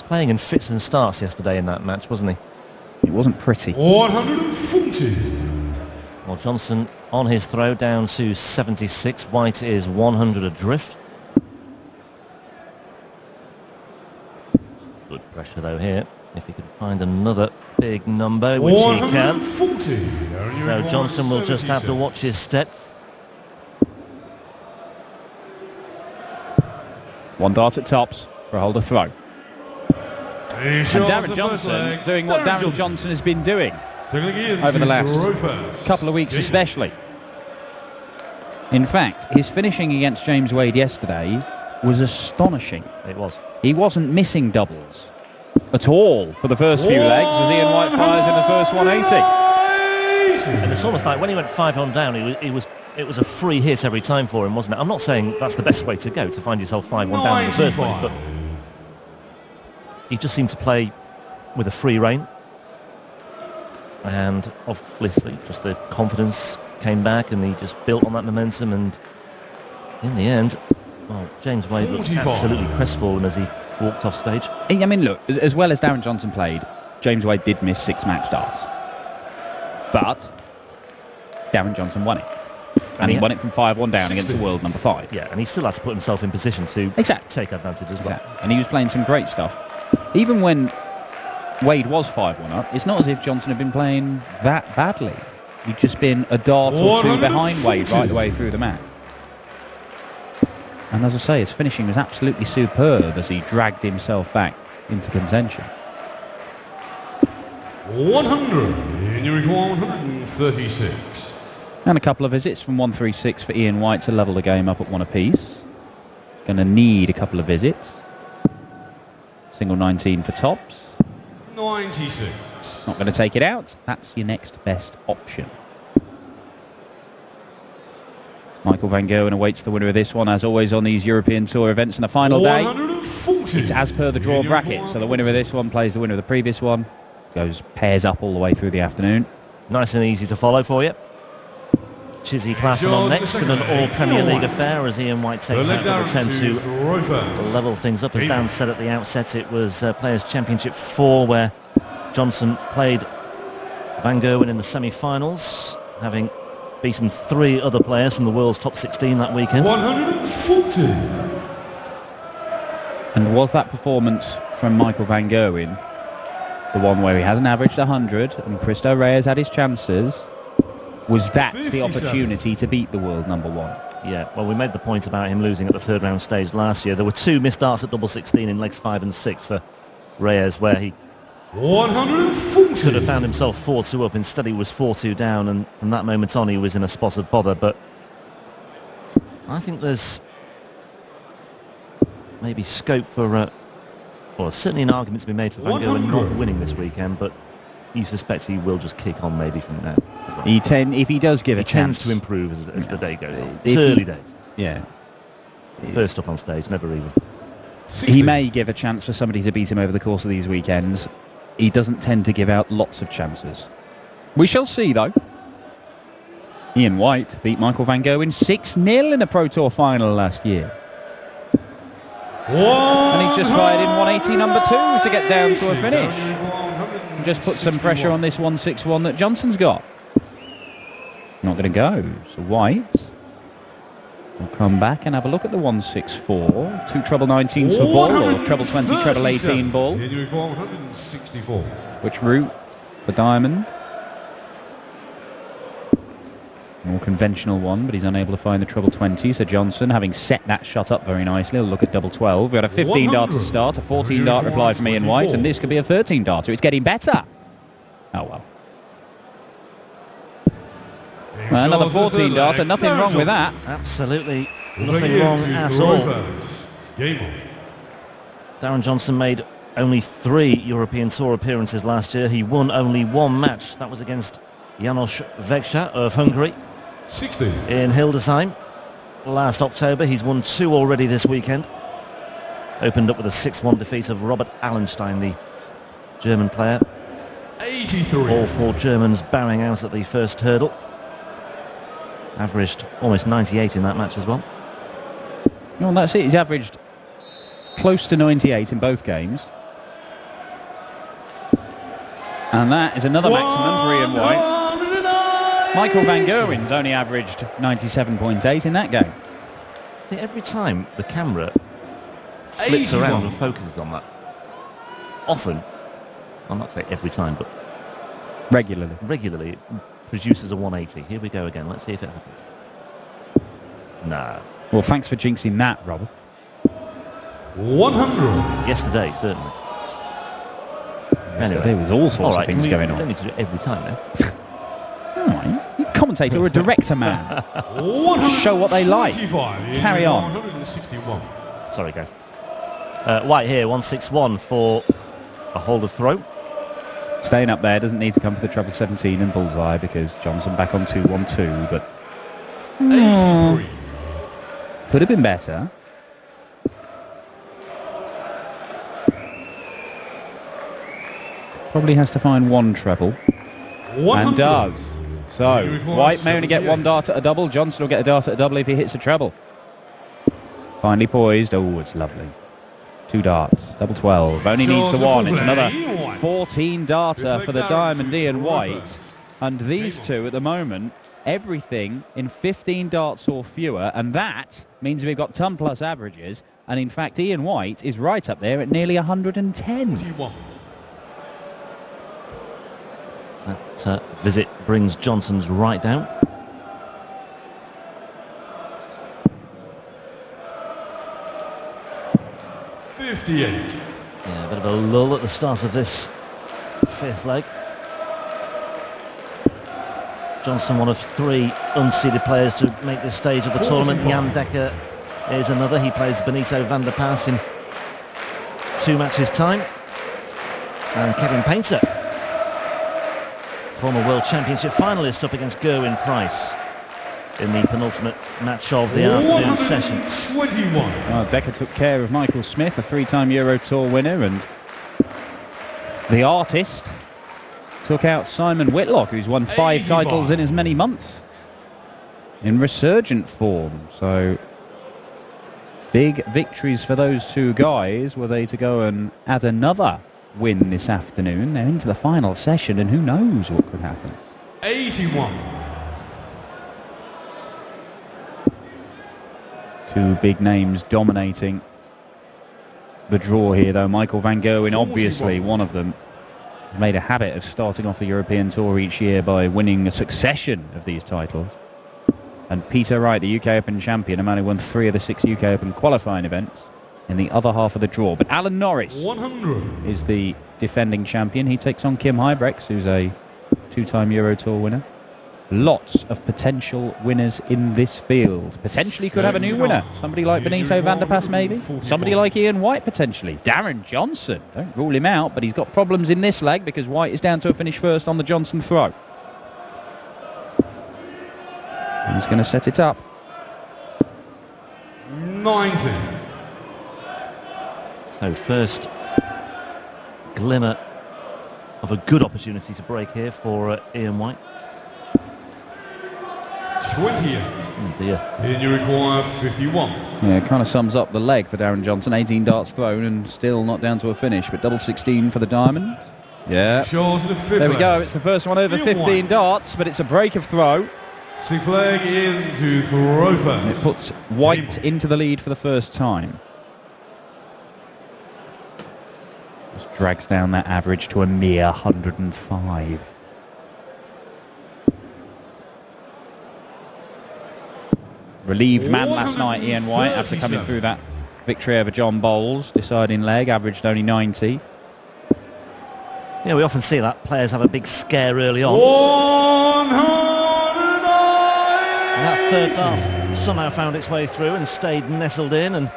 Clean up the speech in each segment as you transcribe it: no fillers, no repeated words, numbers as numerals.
playing in fits and starts yesterday in that match, wasn't he? It wasn't pretty. 140. Well, Johnson on his throw down to 76. White is 100 adrift. Good pressure though here. If he could find another big number, which he can. So Johnson will just have to watch his step. One dart at tops for a holder throw. And Darren Johnson doing what Darren Johnson has been doing over the last couple of weeks especially. In fact, his finishing against James Wade yesterday was astonishing. It was. He wasn't missing doubles at all for the first few legs as Ian White fires in the first 180. And it's almost like when he went 5-on down, it was a free hit every time for him, wasn't it? I'm not saying that's the best way to go, to find yourself 5-1 down in the first place, but he just seemed to play with a free rein. And obviously just the confidence came back and he just built on that momentum, and in the end, well, James Wade looked absolutely crestfallen as he walked off stage. I mean, look, as well as Darren Johnson played, James Wade did miss 6 match darts. But Darren Johnson won it. And he won it from 5-1 down against the world number 5. Yeah, and he still had to put himself in position to take advantage as well. And he was playing some great stuff. Even when Wade was 5-1 up, it's not as if Johnson had been playing that badly. He'd just been a dart or two behind Wade right the way through the match. And as I say, his finishing was absolutely superb as he dragged himself back into contention. 100. You require 136. And a couple of visits from 136 for Ian White to level the game up at 1 apiece. Going to need a couple of visits. Single 19 for tops. 96. Not going to take it out. That's your next best option. Michael Van Gerwen awaits the winner of this one, as always on these European Tour events. And the final day, it's as per the draw bracket. So the winner of this one plays the winner of the previous one. Goes pairs up all the way through the afternoon. Nice and easy to follow for you. Chizzy Klassen on next in an all-Premier League affair as Ian White takes out number 10 to level things up. As Dan said at the outset, it was Players' Championship 4 where Johnson played Van Gerwen in the semi-finals, having beaten 3 other players from the world's top 16 that weekend. 140. And was that performance from Michael Van Gerwen the one where he hasn't averaged 100 and Cristo Reyes had his chances? Was that the opportunity to beat the world number 1? Yeah, well, we made the point about him losing at the third round stage last year. There were 2 missed darts at double 16 in legs 5 and 6 for Reyes, where he 140. could have found himself 4-2 up. Instead, he was 4-2 down, and from that moment on, he was in a spot of bother. But I think there's maybe scope for, well, certainly an argument to be made for Van Gerwen not winning this weekend, but you suspect he will just kick on maybe from now. Well. If he does give a chance, tends to improve as the day goes on. It's early days. Yeah. First up on stage, never easy. 60. He may give a chance for somebody to beat him over the course of these weekends. He doesn't tend to give out lots of chances. We shall see, though. Ian White beat Michael Van Gerwen 6-0 in the Pro Tour final last year. And he's just fired in 180 number 2 to get down to a finish. And just put some pressure on this 161 that Johnson's got. Not going to go. So White will come back and have a look at the 164. 2 treble 19s for ball, or treble 20, treble 18 ball. 164. Which route for Diamond? More conventional one, but he's unable to find the treble 20. So Johnson, having set that shot up very nicely, will look at double 12. We had a 15 dart to start, a 14 dart reply from Ian White, and this could be a 13 darter. It's getting better. Oh well. Well, another 14 darter, nothing wrong with that. Absolutely nothing wrong at all. Darren Johnson made only 3 European Tour appearances last year. He won only 1 match. That was against János Vegsa of Hungary 60. in Hildesheim last October. He's won 2 already this weekend. Opened up with a 6-1 defeat of Robert Allenstein, the German player. 83. All 4 Germans bowing out at the first hurdle. Averaged almost 98 in that match as well. Well, that's it. He's averaged close to 98 in both games. And that is another maximum for Ian White. Michael Van Gerwen's only averaged 97.8 in that game. I think every time the camera flips around and focuses on that, often, I'll not say every time, but regularly it produces a 180. Here we go again. Let's see if it happens. No. Well, thanks for jinxing that, Robert. 100. Yesterday, certainly. Yesterday was all sorts of things going on. Don't need to do it every time, then. Alright, you're a commentator or a director, man. Show what they like. Carry on. 161. Sorry, guys. White here, 161 for a hold of throw. Staying up there, doesn't need to come for the treble 17 and bullseye because Johnson back on 2-1-2, but 83. could have been better. Probably has to find one treble. 100. And does. So, White may only get one dart at a double. Johnson will get a dart at a double if he hits a treble. Finally poised. Oh, it's lovely. 2 darts. Double 12. Only needs the one. It's another 14 darter for the Diamond Ian White. And these two at the moment, everything in 15 darts or fewer. And that means we've got ton plus averages. And in fact, Ian White is right up there at nearly 110. That visit brings Johnson's right down. $58. Yeah, a bit of a lull at the start of this 5th leg. Johnson, one of 3 unseeded players to make this stage of the tournament. Jan Dekker is another. He plays Benito van der Paas in 2 matches' time. And Kevin Painter, former World Championship finalist, up against Gerwyn Price in the penultimate match of the afternoon session. 21. Well, Dekker took care of Michael Smith, a 3-time Euro Tour winner, and the artist took out Simon Whitlock, who's won 5 titles in as many months in resurgent form. So big victories for those 2 guys. Were they to go and add another win this afternoon, they're into the final session, and who knows what could happen. 81. 2 big names dominating the draw here, though. Michael Van Gerwen, obviously one of them, made a habit of starting off the European Tour each year by winning a succession of these titles. And Peter Wright, the UK Open champion, a man who won 3 of the 6 UK Open qualifying events, in the other half of the draw. But Alan Norris 100. is the defending champion. He takes on Kim Huybrechts, who's a 2-time Euro Tour winner. Lots of potential winners in this field. Potentially could have a new winner. Somebody like Benito van der Paas, maybe. Somebody like Ian White, potentially. Darren Johnson. Don't rule him out, but he's got problems in this leg because White is down to a finish first on the Johnson throw. He's going to set it up. 90. So first glimmer of a good opportunity to break here for Ian White. 28. Oh dear. And you require 51. Yeah, it kind of sums up the leg for Darren Johnson. 18 darts thrown and still not down to a finish, but double 16 for the Diamond. Yeah. There we go. It's the first one over 15 darts, but it's a break of throw. 6th leg into throw first. And it puts White into the lead for the first time. Just drags down that average to a mere 105. Relieved man last night, Ian White, after coming through that victory over John Bowles. Deciding leg, averaged only 90. Yeah, we often see that. Players have a big scare early on. 109. And that third half somehow found its way through and stayed nestled in. And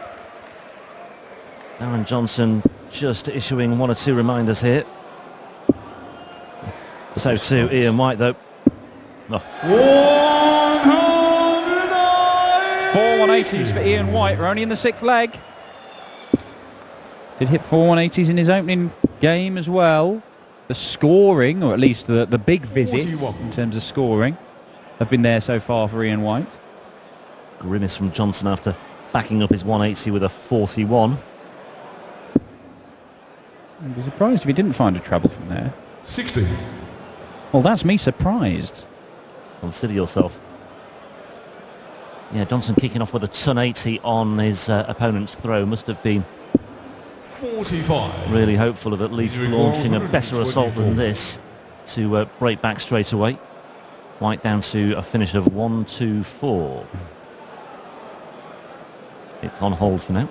Darren Johnson just issuing 1 or 2 reminders here. So too Ian White, though. Oh. 4 180s for Ian White. We're only in the 6th leg. Did hit 4 180s in his opening game as well. The scoring, or at least the big visits in terms of scoring, have been there so far for Ian White. Grimace from Johnson after backing up his 180 with a 41. I'd be surprised if he didn't find a treble from there. 60. Well, that's me surprised. Consider yourself. Yeah, Johnson kicking off with a ton 80 on his opponent's throw. Must have been 45. really hopeful of at least launching a better assault than this to break back straight away. White down to a finish of 1-2-4. It's on hold for now.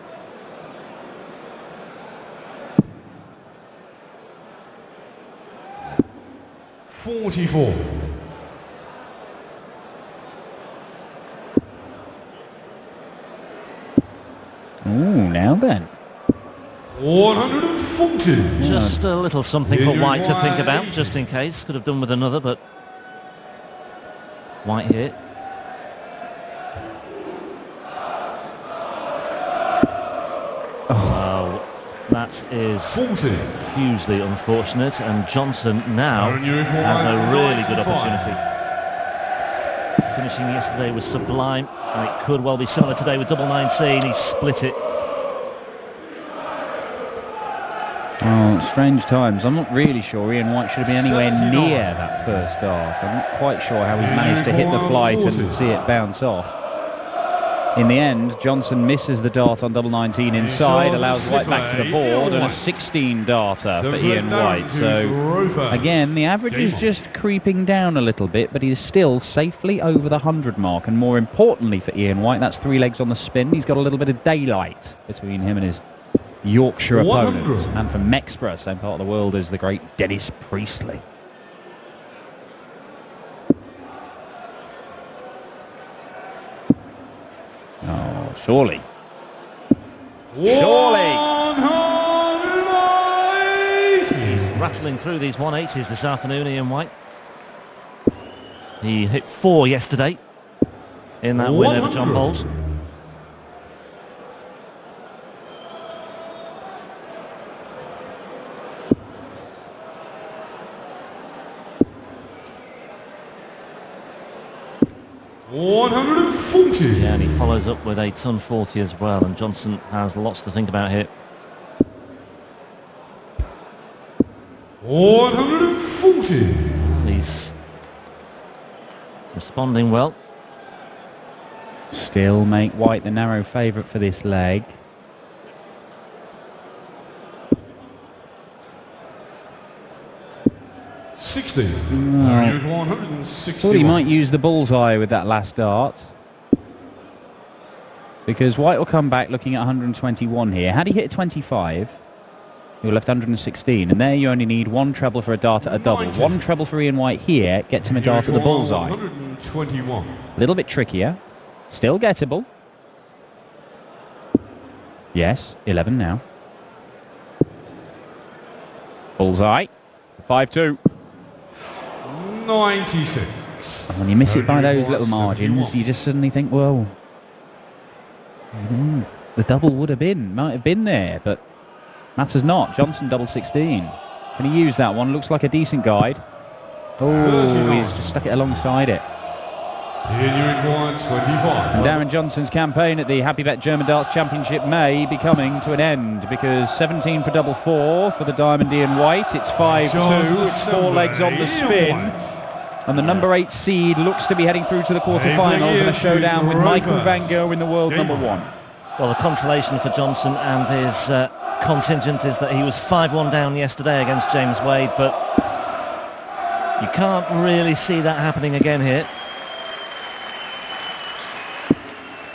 $44. Ooh, now then. 140. Just a little something for White to think about, just in case. Could have done with another, but White here. Oh, that is 40. hugely unfortunate, and Johnson now has a really good opportunity. Finishing yesterday was sublime, and it could well be similar today with double 19. He split it. Oh, strange times. I'm not really sure Ian White should have been anywhere near that first dart. I'm not quite sure how he's managed to hit the flight and see it bounce off. In the end, Johnson misses the dart on double 19 inside, allows White back to the board, and a 16 darter for Ian White. So, again, the average is just creeping down a little bit, but he's still safely over the 100 mark. And more importantly for Ian White, that's 3 legs on the spin. He's got a little bit of daylight between him and his Yorkshire opponents. And from Mexborough, same part of the world as the great Dennis Priestley. Oh, surely. Surely! He's rattling through these 180s this afternoon, Ian White. He hit 4 yesterday in that win over John Bowles. $140. Yeah, and he follows up with a ton 40 as well, and Johnson has lots to think about here. $140. He's responding well. Still make White the narrow favourite for this leg. $60. Thought he might use the bullseye with that last dart, because White will come back looking at 121 here. Had he hit a 25, he would have left 116, and there you only need 1 treble for a dart at a double. 90. 1 treble for Ian White here gets him a dart at the bullseye. 121. A little bit trickier, still gettable. Yes, 11 now. Bullseye, 5-2. 96. When you miss it by those little margins, you just suddenly think, well, the double might have been there, but matters not. Johnson double 16. Can he use that one? Looks like a decent guide. Oh, he's just stuck it alongside it. And Darren Johnson's campaign at the Happy Bet German Darts Championship may be coming to an end, because 17 for double 4 for the Diamond Ian White. It's 5-2. It's 4 legs on the spin. And the number 8 seed looks to be heading through to the quarterfinals in a showdown with Michael Van Gogh in the world number 1. Well, the consolation for Johnson and his contingent is that he was 5-1 down yesterday against James Wade, but you can't really see that happening again here.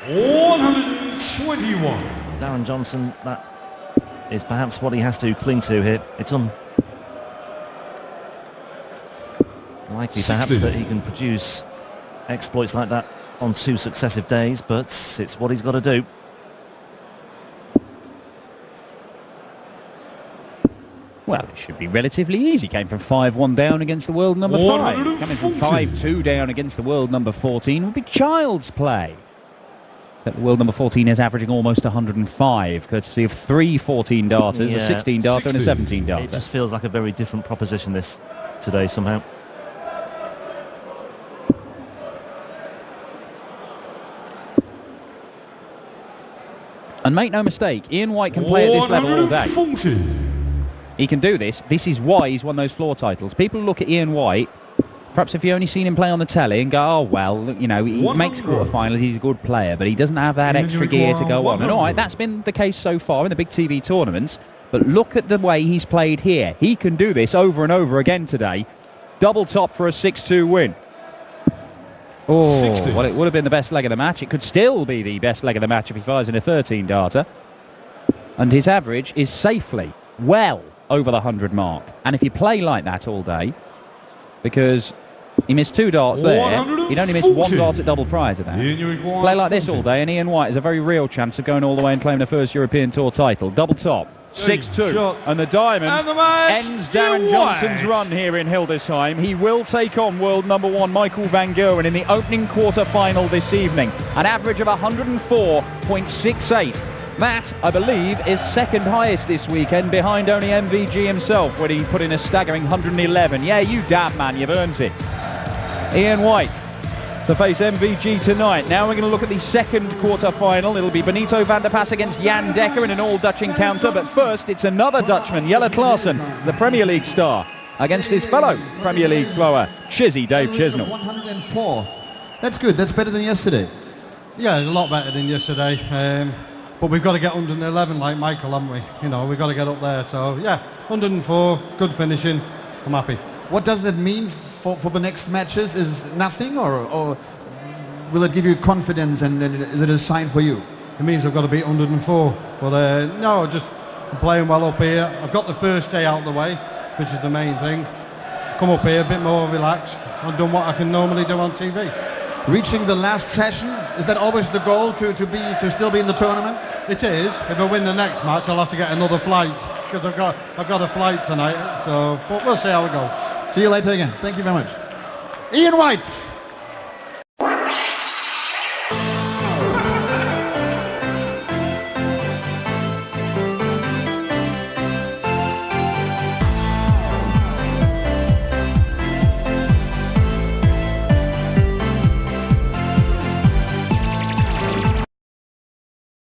121. Darren Johnson, that is perhaps what he has to cling to here. It's unlikely perhaps that he can produce exploits like that on 2 successive days, but it's what he's got to do. Well, it should be relatively easy. Came from 5-1 down against the world number 5. Coming from 5-2 down against the world number 14 would be child's play. The world number 14 is averaging almost 105, courtesy of 3 14 darters, a 16 darter and a 17 darter. It just feels like a very different proposition this today somehow. And make no mistake, Ian White can play at this level all day. He can do this. This is why he's won those floor titles. People look at Ian White, perhaps if you only seen him play on the telly, and go, oh, well, you know, he makes quarterfinals, he's a good player, but he doesn't have that extra gear to go on. And all right, that's been the case so far in the big TV tournaments, but look at the way he's played here. He can do this over and over again today. Double top for a 6-2 win. Oh, 60. Well, it would have been the best leg of the match. It could still be the best leg of the match if he fires in a 13-darter. And his average is safely well over the 100 mark. And if you play like that all day, because he missed 2 darts there, he'd only missed 1 dart at double prior to that. Play like this all day, and Ian White has a very real chance of going all the way and claiming the first European Tour title. Double top, 6-2, and the diamond ends Darren Johnson's run here in Hildesheim. He will take on world number 1 Michael van Gerwen in the opening quarter-final this evening. An average of 104.68. That, I believe, is second highest this weekend, behind only MVG himself, when he put in a staggering 111. Yeah, you damn man, you've earned it. Ian White to face MVG tonight. Now we're going to look at the second quarter-final. It'll be Benito van der Pas against Jan Dekker in an all-Dutch encounter. But first, it's another Dutchman, Jelle Klaassen, the Premier League star, against his fellow Premier League thrower, Chizzy Dave Chisnell. 104. That's good. That's better than yesterday. Yeah, a lot better than yesterday. But we've got to get 111 like Michael, haven't we? You know, we've got to get up there. So, yeah, 104, good finishing. I'm happy. What does that mean for the next matches? Is nothing, or will it give you confidence, and is it a sign for you? It means I've got to beat 104. But, no, just I'm playing well up here. I've got the first day out of the way, which is the main thing. Come up here a bit more relaxed. I've done what I can normally do on TV. Reaching the last session, is that always the goal, to still be in the tournament? It is. If I win the next match, I'll have to get another flight, because I've got a flight tonight. So, but we'll see how we go. See you later again. Thank you very much. Ian White.